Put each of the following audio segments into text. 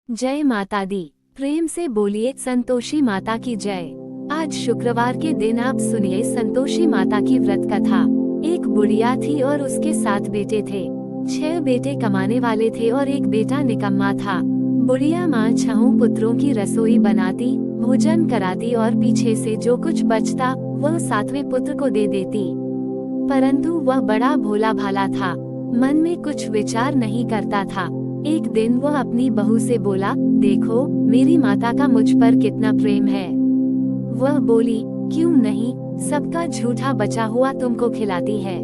जय माता दी। प्रेम से बोलिए संतोषी माता की जय। आज शुक्रवार के दिन आप सुनिए संतोषी माता की व्रत कथा। एक बुढ़िया थी और उसके 7 बेटे थे। 6 बेटे कमाने वाले थे और एक बेटा निकम्मा था। बुढ़िया माँ 6 पुत्रों की रसोई बनाती, भोजन कराती और पीछे से जो कुछ बचता वह 7वें पुत्र को दे देती। परंतु वह बड़ा भोला भाला था, मन में कुछ विचार नहीं करता था। एक दिन वह अपनी बहू से बोला, देखो मेरी माता का मुझ पर कितना प्रेम है। वह बोली, क्यों नहीं, सबका झूठा बचा हुआ तुमको खिलाती है।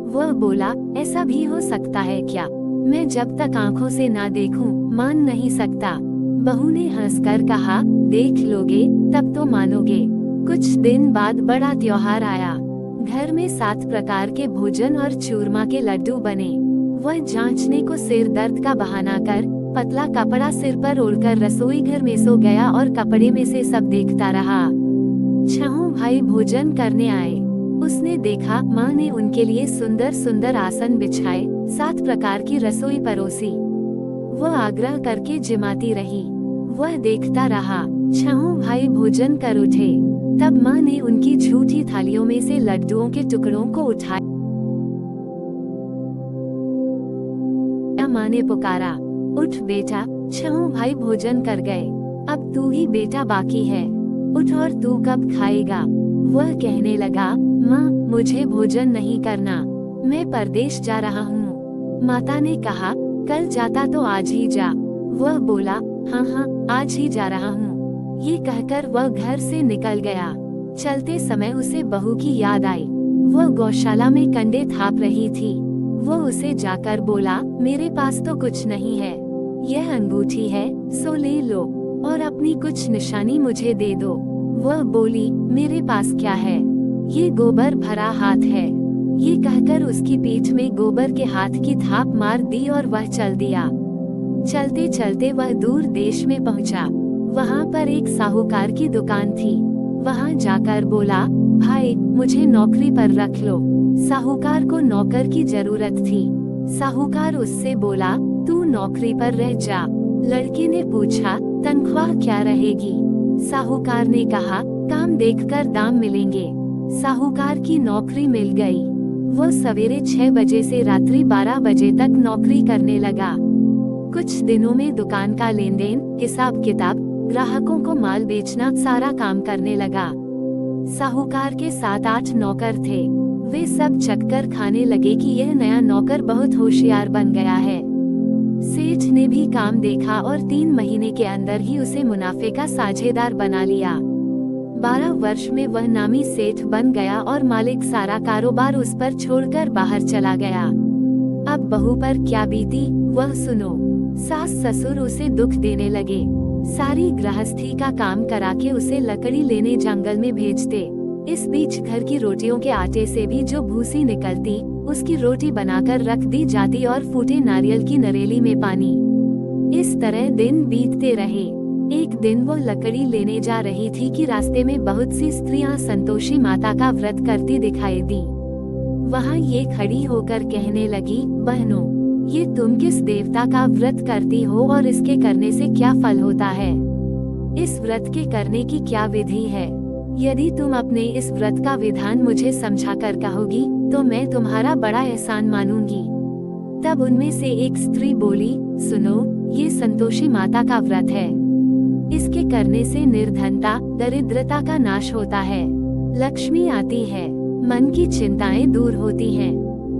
वह बोला, ऐसा भी हो सकता है क्या? मैं जब तक आंखों से ना देखूं, मान नहीं सकता। बहू ने हंसकर कहा, देख लोगे तब तो मानोगे। कुछ दिन बाद बड़ा त्योहार आया। घर में 7 प्रकार के भोजन और चूरमा के लड्डू बने। वह जांचने को सिर दर्द का बहाना कर पतला कपड़ा सिर पर ओढ़कर रसोई घर में सो गया और कपड़े में से सब देखता रहा। 6 भाई भोजन करने आए। उसने देखा माँ ने उनके लिए सुंदर सुंदर आसन बिछाए, 7 प्रकार की रसोई परोसी। वह आग्रह करके जिमाती रही। वह देखता रहा। 6 भाई भोजन कर उठे। तब माँ ने उनकी झूठी थालियों में से लड्डुओं के टुकड़ों को उठाया। माँ ने पुकारा, उठ बेटा, 6 भाई भोजन कर गए, अब तू ही बेटा बाकी है, उठ और तू कब खाएगा? वह कहने लगा, माँ मुझे भोजन नहीं करना, मैं परदेश जा रहा हूँ। माता ने कहा, कल जाता तो आज ही जा। वह बोला, हाँ हाँ आज ही जा रहा हूँ। ये कहकर वह घर से निकल गया। चलते समय उसे बहू की याद आई। वह गौशाला में कंडे थाप रही थी। वो उसे जाकर बोला, मेरे पास तो कुछ नहीं है, यह अंगूठी है सो ले लो और अपनी कुछ निशानी मुझे दे दो। वह बोली, मेरे पास क्या है, ये गोबर भरा हाथ है। ये कहकर उसकी पीठ में गोबर के हाथ की थाप मार दी और वह चल दिया। चलते चलते वह दूर देश में पहुंचा। वहां पर एक साहूकार की दुकान थी। वहां जाकर बोला, भाई मुझे नौकरी पर रख लो। साहूकार को नौकर की जरूरत थी। साहूकार उससे बोला, तू नौकरी पर रह जा। लड़के ने पूछा, तनख्वाह क्या रहेगी? साहूकार ने कहा, काम देखकर दाम मिलेंगे। साहूकार की नौकरी मिल गई। वह सवेरे 6 बजे से रात्रि 12 बजे तक नौकरी करने लगा। कुछ दिनों में दुकान का लेन देन, हिसाब किताब, ग्राहकों को माल बेचना सारा काम करने लगा। साहूकार के 7-8 नौकर थे। वे सब चक्कर खाने लगे कि यह नया नौकर बहुत होशियार बन गया है। सेठ ने भी काम देखा और 3 महीने के अंदर ही उसे मुनाफे का साझेदार बना लिया। 12 वर्ष में वह नामी सेठ बन गया और मालिक सारा कारोबार उस पर छोड़कर बाहर चला गया। अब बहू पर क्या बीती वह सुनो। सास ससुर उसे दुख देने लगे। सारी गृहस्थी का काम करा के उसे लकड़ी लेने जंगल में भेजते। इस बीच घर की रोटियों के आटे से भी जो भूसी निकलती उसकी रोटी बनाकर रख दी जाती और फूटे नारियल की नरेली में पानी। इस तरह दिन बीतते रहे। एक दिन वो लकड़ी लेने जा रही थी कि रास्ते में बहुत सी स्त्रियां संतोषी माता का व्रत करती दिखाई दी। वहां ये खड़ी होकर कहने लगी, बहनों ये तुम किस देवता का व्रत करती हो और इसके करने से क्या फल होता है? इस व्रत के करने की क्या विधि है? यदि तुम अपने इस व्रत का विधान मुझे समझा कर कहोगी तो मैं तुम्हारा बड़ा एहसान मानूंगी। तब उनमें से एक स्त्री बोली, सुनो ये संतोषी माता का व्रत है। इसके करने से निर्धनता, दरिद्रता का नाश होता है, लक्ष्मी आती है, मन की चिंताएं दूर होती हैं,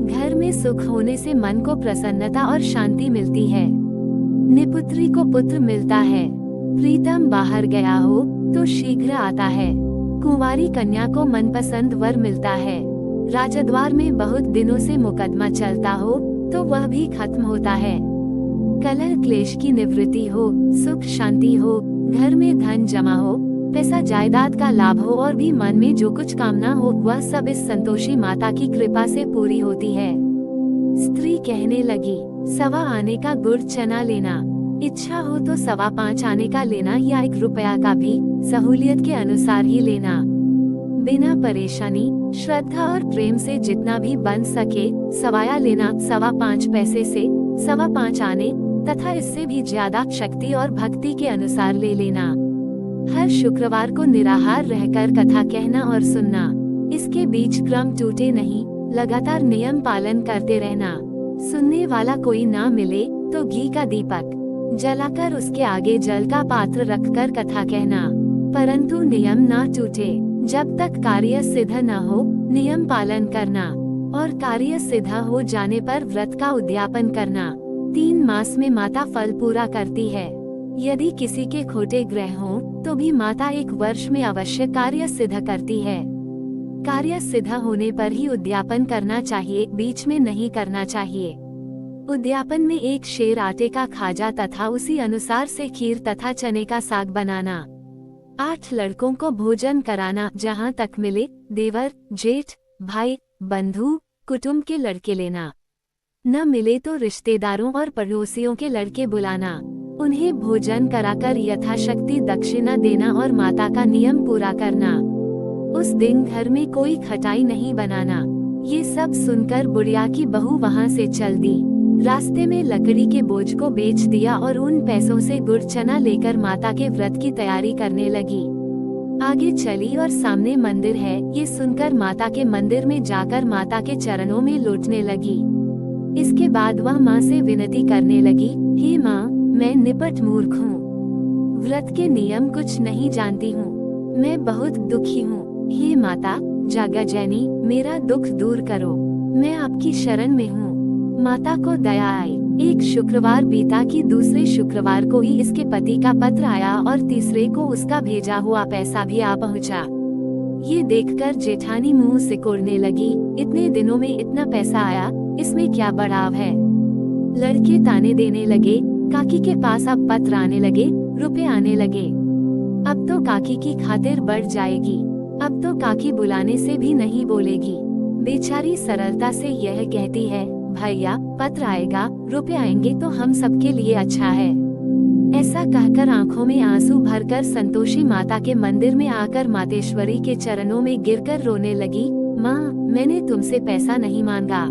घर में सुख होने से मन को प्रसन्नता और शांति मिलती है, निपुत्री को पुत्र मिलता है, प्रीतम बाहर गया हो तो शीघ्र आता है, कुंवारी कन्या को मनपसंद वर मिलता है, राजद्वार में बहुत दिनों से मुकदमा चलता हो तो वह भी खत्म होता है, कलह क्लेश की निवृत्ति हो, सुख शांति हो, घर में धन जमा हो, पैसा जायदाद का लाभ हो और भी मन में जो कुछ कामना हो वह सब इस संतोषी माता की कृपा से पूरी होती है। स्त्री कहने लगी, 1.25 आने का गुड़ चना लेना, इच्छा हो तो 5.25 आने का लेना या 1 रुपया का भी, सहूलियत के अनुसार ही लेना। बिना परेशानी, श्रद्धा और प्रेम से जितना भी बन सके सवाया लेना। 5.25 पैसे से 5.25 आने तथा इससे भी ज्यादा शक्ति और भक्ति के अनुसार ले लेना। हर शुक्रवार को निराहार रहकर कथा कहना और सुनना। इसके बीच क्रम टूटे नहीं, लगातार नियम पालन करते रहना। सुनने वाला कोई ना मिले तो घी का दीपक जलाकर उसके आगे जल का पात्र रखकर कथा कहना, परंतु नियम ना टूटे। जब तक कार्य सिद्ध न हो नियम पालन करना, और कार्य सिद्ध हो जाने पर व्रत का उद्यापन करना। 3 मास में माता फल पूरा करती है। यदि किसी के खोटे ग्रह हों तो भी माता 1 वर्ष में अवश्य कार्य सिद्ध करती है। कार्य सिद्ध होने पर ही उद्यापन करना चाहिए, बीच में नहीं करना चाहिए। उद्यापन में 1 शेर आटे का खाजा तथा उसी अनुसार से खीर तथा चने का साग बनाना। 8 लड़कों को भोजन कराना, जहाँ तक मिले देवर, जेठ, भाई, बंधु, कुटुंब के लड़के लेना। न मिले तो रिश्तेदारों और पड़ोसियों के लड़के बुलाना। उन्हें भोजन कराकर यथाशक्ति दक्षिणा देना और माता का नियम पूरा करना। उस दिन घर में कोई खटाई नहीं बनाना। ये सब सुनकर बुढ़िया की बहू वहाँ से चल दी। रास्ते में लकड़ी के बोझ को बेच दिया और उन पैसों से गुड़ चना लेकर माता के व्रत की तैयारी करने लगी। आगे चली और सामने मंदिर है, ये सुनकर माता के मंदिर में जाकर माता के चरणों में लौटने लगी। इसके बाद वह माँ से विनती करने लगी, हे माँ, मैं निपट मूर्ख हूँ, व्रत के नियम कुछ नहीं जानती हूँ, मैं बहुत दुखी हूँ। हे माता जागजननी, मेरा दुख दूर करो, मैं आपकी शरण में हूँ। माता को दया आई। एक शुक्रवार बीता कि दूसरे शुक्रवार को ही इसके पति का पत्र आया और तीसरे को उसका भेजा हुआ पैसा भी आ पहुँचा। ये देखकर जेठानी मुंह सिकोड़ने लगी, इतने दिनों में इतना पैसा आया, इसमें क्या बढ़ाव है। लड़के ताने देने लगे, काकी के पास अब पत्र आने लगे, रुपए आने लगे, अब तो काकी की खातिर बढ़ जाएगी, अब तो काकी बुलाने से भी नहीं बोलेगी। बेचारी सरलता से यह कहती है, भैया पत्र आएगा, रुपए आएंगे तो हम सबके लिए अच्छा है। ऐसा कहकर आंखों में आंसू भरकर संतोषी माता के मंदिर में आकर मातेश्वरी के चरणों में गिरकर रोने लगी। माँ, मैंने तुमसे पैसा नहीं मांगा,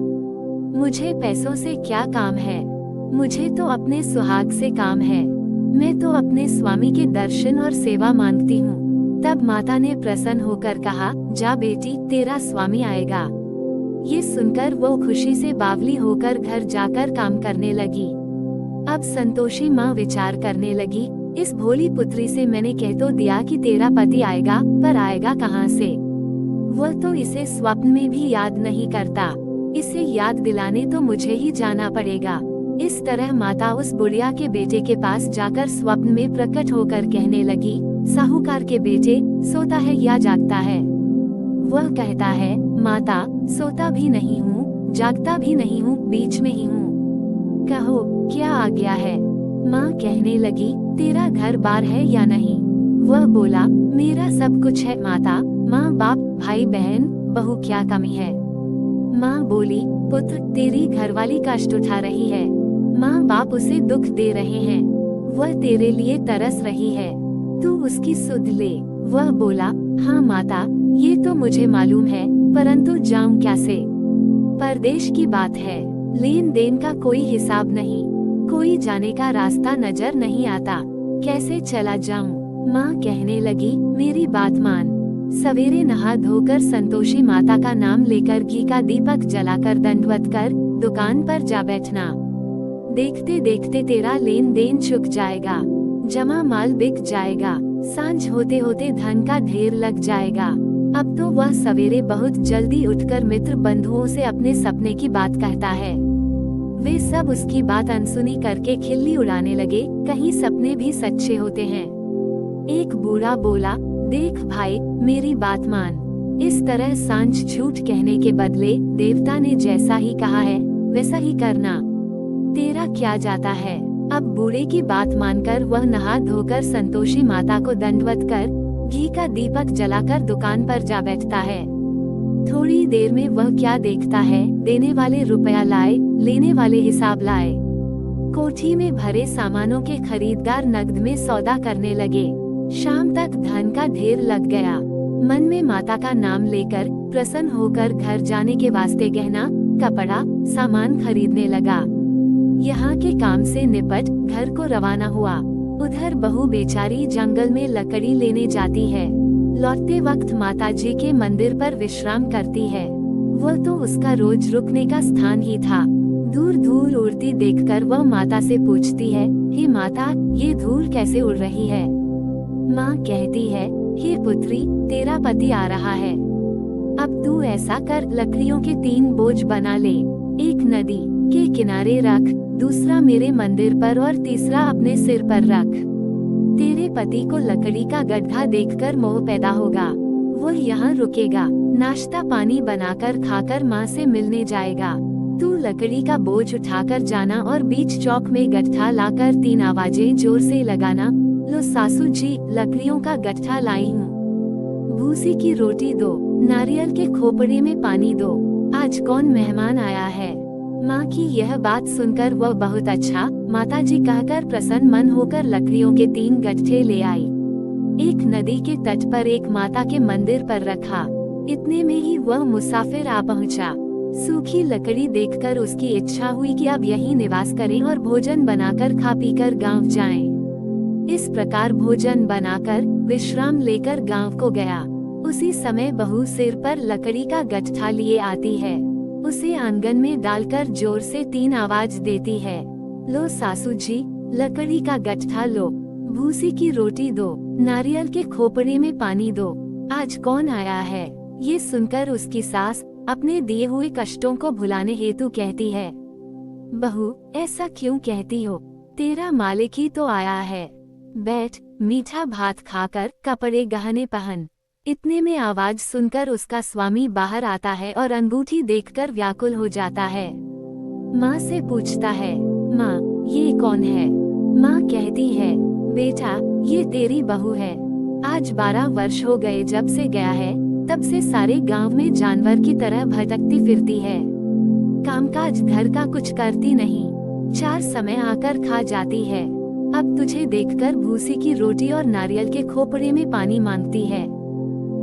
मुझे पैसों से क्या काम है, मुझे तो अपने सुहाग से काम है, मैं तो अपने स्वामी के दर्शन और सेवा मांगती हूँ। तब माता ने प्रसन्न होकर कहा, जा बेटी, तेरा स्वामी आएगा। ये सुनकर वो खुशी से बावली होकर घर जाकर काम करने लगी। अब संतोषी माँ विचार करने लगी, इस भोली पुत्री से मैंने कह तो दिया कि तेरा पति आएगा, पर आएगा कहाँ से? वह तो इसे स्वप्न में भी याद नहीं करता, इसे याद दिलाने तो मुझे ही जाना पड़ेगा। इस तरह माता उस बुढ़िया के बेटे के पास जाकर स्वप्न में प्रकट होकर कहने लगी, साहूकार के बेटे, सोता है या जागता है? वह कहता है, माता, सोता भी नहीं हूँ, जागता भी नहीं हूँ, बीच में ही हूँ, कहो क्या आ गया है? माँ कहने लगी, तेरा घर बार है या नहीं? वह बोला, मेरा सब कुछ है माता, माँ बाप भाई बहन बहू क्या कमी है? माँ बोली, पुत्र, तेरी घरवाली कष्ट उठा रही है, माँ बाप उसे दुख दे रहे हैं, वह तेरे लिए तरस रही है, तू उसकी सुध ले। वह बोला, हाँ माता, ये तो मुझे मालूम है, परंतु जाऊं कैसे? परदेश की बात है, लेन देन का कोई हिसाब नहीं, कोई जाने का रास्ता नजर नहीं आता, कैसे चला जाऊं? माँ कहने लगी, मेरी बात मान, सवेरे नहा धोकर संतोषी माता का नाम लेकर घी का दीपक जलाकर दंडवत कर दुकान पर जा बैठना। देखते देखते तेरा लेन देन चुक जाएगा, जमा माल बिक जाएगा, सांझ होते होते धन का ढेर लग जाएगा। अब तो वह सवेरे बहुत जल्दी उठकर मित्र बंधुओं से अपने सपने की बात कहता है। वे सब उसकी बात अनसुनी करके खिल्ली उड़ाने लगे, कहीं सपने भी सच्चे होते हैं। एक बूढ़ा बोला, देख भाई, मेरी बात मान, इस तरह सांझ झूठ कहने के बदले देवता ने जैसा ही कहा है वैसा ही करना, तेरा क्या जाता है? अब बूढ़े की बात मानकर वह नहा धोकर संतोषी माता को दंडवत कर घी का दीपक जलाकर दुकान पर जा बैठता है। थोड़ी देर में वह क्या देखता है, देने वाले रुपया लाए, लेने वाले हिसाब लाए। कोठी में भरे सामानों के खरीदार नकद में सौदा करने लगे। शाम तक धन का ढेर लग गया। मन में माता का नाम लेकर प्रसन्न होकर घर जाने के वास्ते गहना, कपड़ा, सामान खरीदने लगा। यहाँ के काम से निपट घर को रवाना हुआ। उधर बहू बेचारी जंगल में लकड़ी लेने जाती है। लौटते वक्त माताजी के मंदिर पर विश्राम करती है। वह तो उसका रोज रुकने का स्थान ही था। दूर धूल उड़ती देखकर वह माता से पूछती है, हे माता, ये धूल कैसे उड़ रही है? माँ कहती है, हे पुत्री, तेरा पति आ रहा है। अब तू ऐसा कर, लकड़ियों के 3 बोझ बना ले। एक नदी के किनारे रख, दूसरा मेरे मंदिर पर और तीसरा अपने सिर पर रख। तेरे पति को लकड़ी का गड्ढा देखकर मोह पैदा होगा। वो यहाँ रुकेगा, नाश्ता पानी बनाकर खाकर माँ से मिलने जाएगा। तू लकड़ी का बोझ उठाकर जाना और बीच चौक में गड्ढा लाकर 3 आवाजें जोर से लगाना, लो सासू जी, लकड़ियों का गड्ढा लाई हूँ। भूसी की रोटी दो, नारियल के खोपड़े में पानी दो, आज कौन मेहमान आया है? माँ की यह बात सुनकर वह बहुत अच्छा माताजी कहकर प्रसन्न मन होकर लकड़ियों के 3 गड्ढे ले आई। एक नदी के तट पर एक माता के मंदिर पर रखा। इतने में ही वह मुसाफिर आ पहुँचा। सूखी लकड़ी देखकर उसकी इच्छा हुई कि अब यहीं निवास करें और भोजन बनाकर खा पीकर गांव जाएं। इस प्रकार भोजन बनाकर विश्राम लेकर गांव को गया। उसी समय बहू सिर पर लकड़ी का गट्ठा लिए आती है। उसे आंगन में डालकर जोर से 3 आवाज देती है, लो सासू जी, लकड़ी का गट्ठा लो, भूसी की रोटी दो, नारियल के खोपड़े में पानी दो, आज कौन आया है? ये सुनकर उसकी सास अपने दिए हुए कष्टों को भुलाने हेतु कहती है, बहू, ऐसा क्यों कहती हो? तेरा मालिक ही तो आया है। बैठ, मीठा भात खाकर कपड़े गहने पहन। इतने में आवाज सुनकर उसका स्वामी बाहर आता है और अंगूठी देखकर व्याकुल हो जाता है। माँ से पूछता है, माँ, ये कौन है? माँ कहती है, बेटा, ये तेरी बहू है। आज 12 वर्ष हो गए जब से गया है, तब से सारे गांव में जानवर की तरह भटकती फिरती है। कामकाज घर का कुछ करती नहीं, 4 समय आकर खा जाती है। अब तुझे देखकर भूसी की रोटी और नारियल के खोपड़े में पानी मांगती है।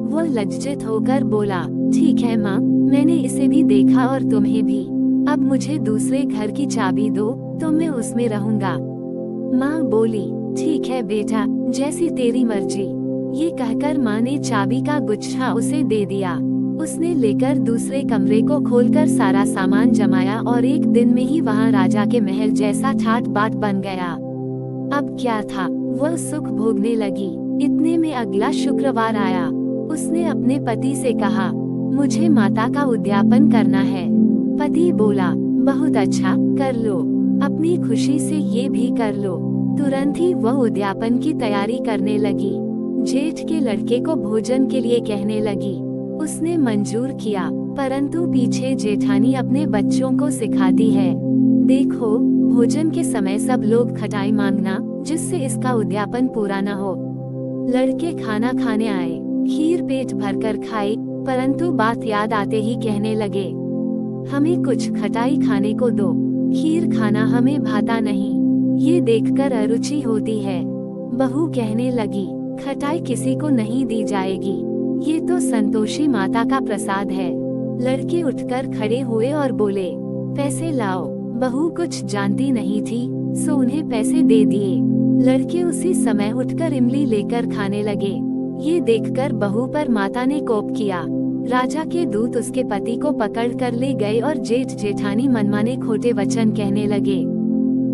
वह लज्जित होकर बोला, ठीक है माँ, मैंने इसे भी देखा और तुम्हें भी। अब मुझे दूसरे घर की चाबी दो तो मैं उसमें रहूंगा। माँ बोली, ठीक है बेटा, जैसी तेरी मर्जी। ये कहकर माँ ने चाबी का गुच्छा उसे दे दिया। उसने लेकर दूसरे कमरे को खोलकर सारा सामान जमाया और एक दिन में ही वहाँ राजा के महल जैसा ठाट बाट बन गया। अब क्या था, वह सुख भोगने लगी। इतने में अगला शुक्रवार आया। उसने अपने पति से कहा, मुझे माता का उद्यापन करना है। पति बोला, बहुत अच्छा, कर लो, अपनी खुशी से ये भी कर लो। तुरंत ही वह उद्यापन की तैयारी करने लगी। जेठ के लड़के को भोजन के लिए कहने लगी। उसने मंजूर किया, परंतु पीछे जेठानी अपने बच्चों को सिखाती है, देखो, भोजन के समय सब लोग खटाई मांगना, जिससे इसका उद्यापन पूरा न हो। लड़के खाना खाने आए, खीर पेट भरकर खाई, परंतु बात याद आते ही कहने लगे, हमें कुछ खटाई खाने को दो, खीर खाना हमें भाता नहीं। ये देखकर अरुचि होती है। बहू कहने लगी, खटाई किसी को नहीं दी जाएगी, ये तो संतोषी माता का प्रसाद है। लड़के उठकर खड़े हुए और बोले, पैसे लाओ। बहू कुछ जानती नहीं थी, सो उन्हें पैसे दे दिए। लड़के उसी समय उठकर इमली लेकर खाने लगे। ये देखकर बहू पर माता ने कोप किया। राजा के दूत उसके पति को पकड़ कर ले गए और जेठ जेठानी मनमाने खोटे वचन कहने लगे।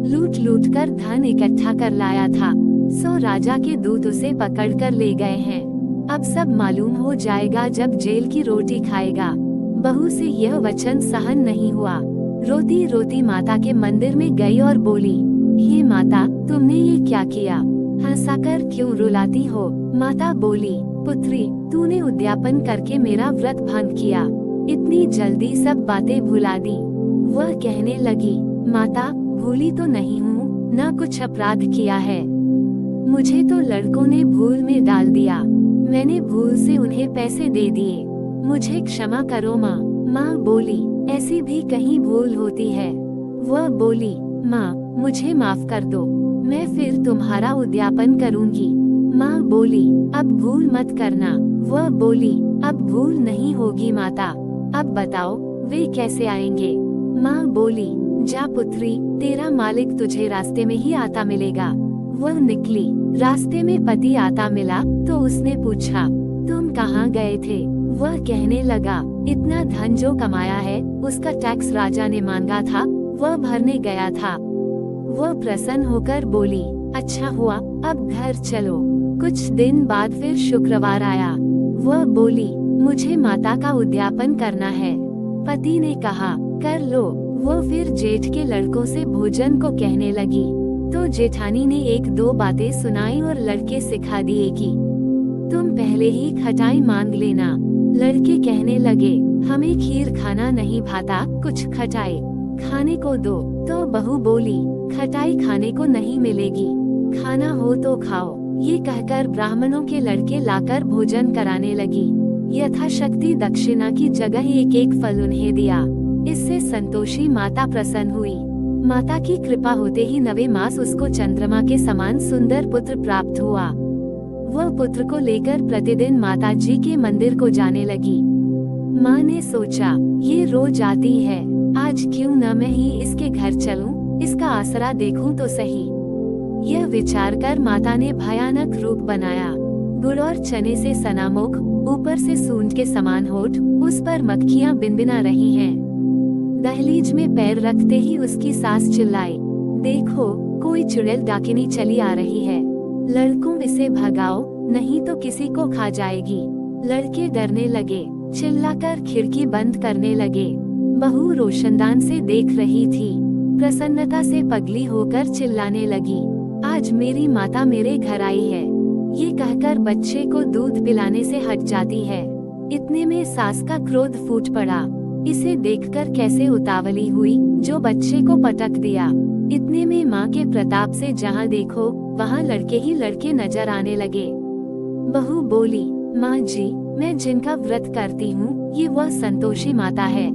लूट लूट कर धन इकट्ठा कर लाया था, सो राजा के दूत उसे पकड़ कर ले गए हैं। अब सब मालूम हो जाएगा जब जेल की रोटी खाएगा। बहू से यह वचन सहन नहीं हुआ। रोती रोती माता के मंदिर में गई और बोली, हे माता, तुमने ये क्या किया? हंसाकर क्यों रुलाती हो? माता बोली, पुत्री, तूने उद्यापन करके मेरा व्रत भंग किया, इतनी जल्दी सब बातें भुला दी। वह कहने लगी, माता, भूली तो नहीं हूँ, न कुछ अपराध किया है। मुझे तो लड़कों ने भूल में डाल दिया, मैंने भूल से उन्हें पैसे दे दिए, मुझे क्षमा करो माँ। माँ बोली, ऐसी भी कहीं भूल होती है। वह बोली, माँ, मुझे माफ कर दो, मैं फिर तुम्हारा उद्यापन करूँगी। माँ बोली, अब भूल मत करना। वह बोली, अब भूल नहीं होगी माता। अब बताओ, वे कैसे आएंगे? माँ बोली, जा पुत्री, तेरा मालिक तुझे रास्ते में ही आता मिलेगा। वह निकली। रास्ते में पति आता मिला तो उसने पूछा, तुम कहाँ गए थे? वह कहने लगा, इतना धन जो कमाया है उसका टैक्स राजा ने मांगा था, वह भरने गया था। वह प्रसन्न होकर बोली, अच्छा हुआ, अब घर चलो। कुछ दिन बाद फिर शुक्रवार आया। वह बोली, मुझे माता का उद्यापन करना है। पति ने कहा, कर लो। वो फिर जेठ के लड़कों से भोजन को कहने लगी तो जेठानी ने एक दो बातें सुनाई और लड़के सिखा दिए कि तुम पहले ही खटाई मांग लेना। लड़के कहने लगे, हमें खीर खाना नहीं भाता, कुछ खटाई खाने को दो। तो बहू बोली, खटाई खाने को नहीं मिलेगी, खाना हो तो खाओ। ये कहकर ब्राह्मणों के लड़के लाकर भोजन कराने लगी। यथाशक्ति दक्षिणा की जगह एक एक फल उन्हें दिया। इससे संतोषी माता प्रसन्न हुई। माता की कृपा होते ही 9वें मास उसको चंद्रमा के समान सुंदर पुत्र प्राप्त हुआ। वह पुत्र को लेकर प्रतिदिन माता जी के मंदिर को जाने लगी। माँ ने सोचा, ये रोज आती है, आज क्यों न मैं ही इसके घर चलूं, इसका आसरा देखूं तो सही। यह विचार कर माता ने भयानक रूप बनाया। गुड़ और चने से सना मुख, ऊपर से सूंड के समान होठ, उस पर मक्खियां बिनबिना रही हैं। दहलीज में पैर रखते ही उसकी सास चिल्लाई, देखो कोई चुड़ैल डाकिनी चली आ रही है, लड़कों इसे भगाओ नहीं तो किसी को खा जाएगी। लड़के डरने लगे, चिल्लाकर खिड़की बंद करने लगे। बहू रोशनदान से देख रही थी, प्रसन्नता से पगली होकर चिल्लाने लगी, आज मेरी माता मेरे घर आई है। ये कहकर बच्चे को दूध पिलाने से हट जाती है। इतने में सास का क्रोध फूट पड़ा। इसे देखकर कैसे उतावली हुई, जो बच्चे को पटक दिया। इतने में माँ के प्रताप से जहाँ देखो वहाँ लड़के ही लड़के नजर आने लगे। बहू बोली, माँ जी, मैं जिनका व्रत करती हूँ ये वह संतोषी माता है।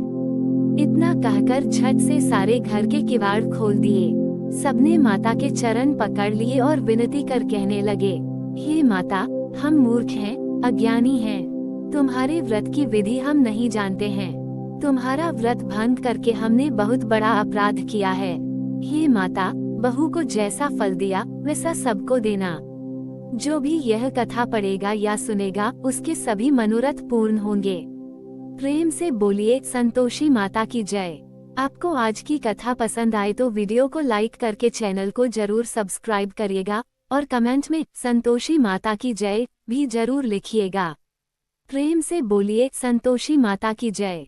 इतना कहकर झट से सारे घर के किवाड़ खोल दिए। सबने माता के चरण पकड़ लिए और विनती कर कहने लगे, हे माता, हम मूर्ख हैं, अज्ञानी हैं, तुम्हारे व्रत की विधि हम नहीं जानते हैं। तुम्हारा व्रत भंग करके हमने बहुत बड़ा अपराध किया है। हे माता, बहू को जैसा फल दिया वैसा सबको देना। जो भी यह कथा पढ़ेगा या सुनेगा उसके सभी मनोरथ पूर्ण होंगे। प्रेम से बोलिए संतोषी माता की जय। आपको आज की कथा पसंद आए तो वीडियो को लाइक करके चैनल को जरूर सब्सक्राइब करिएगा और कमेंट में संतोषी माता की जय भी जरूर लिखिएगा। प्रेम से बोलिए संतोषी माता की जय।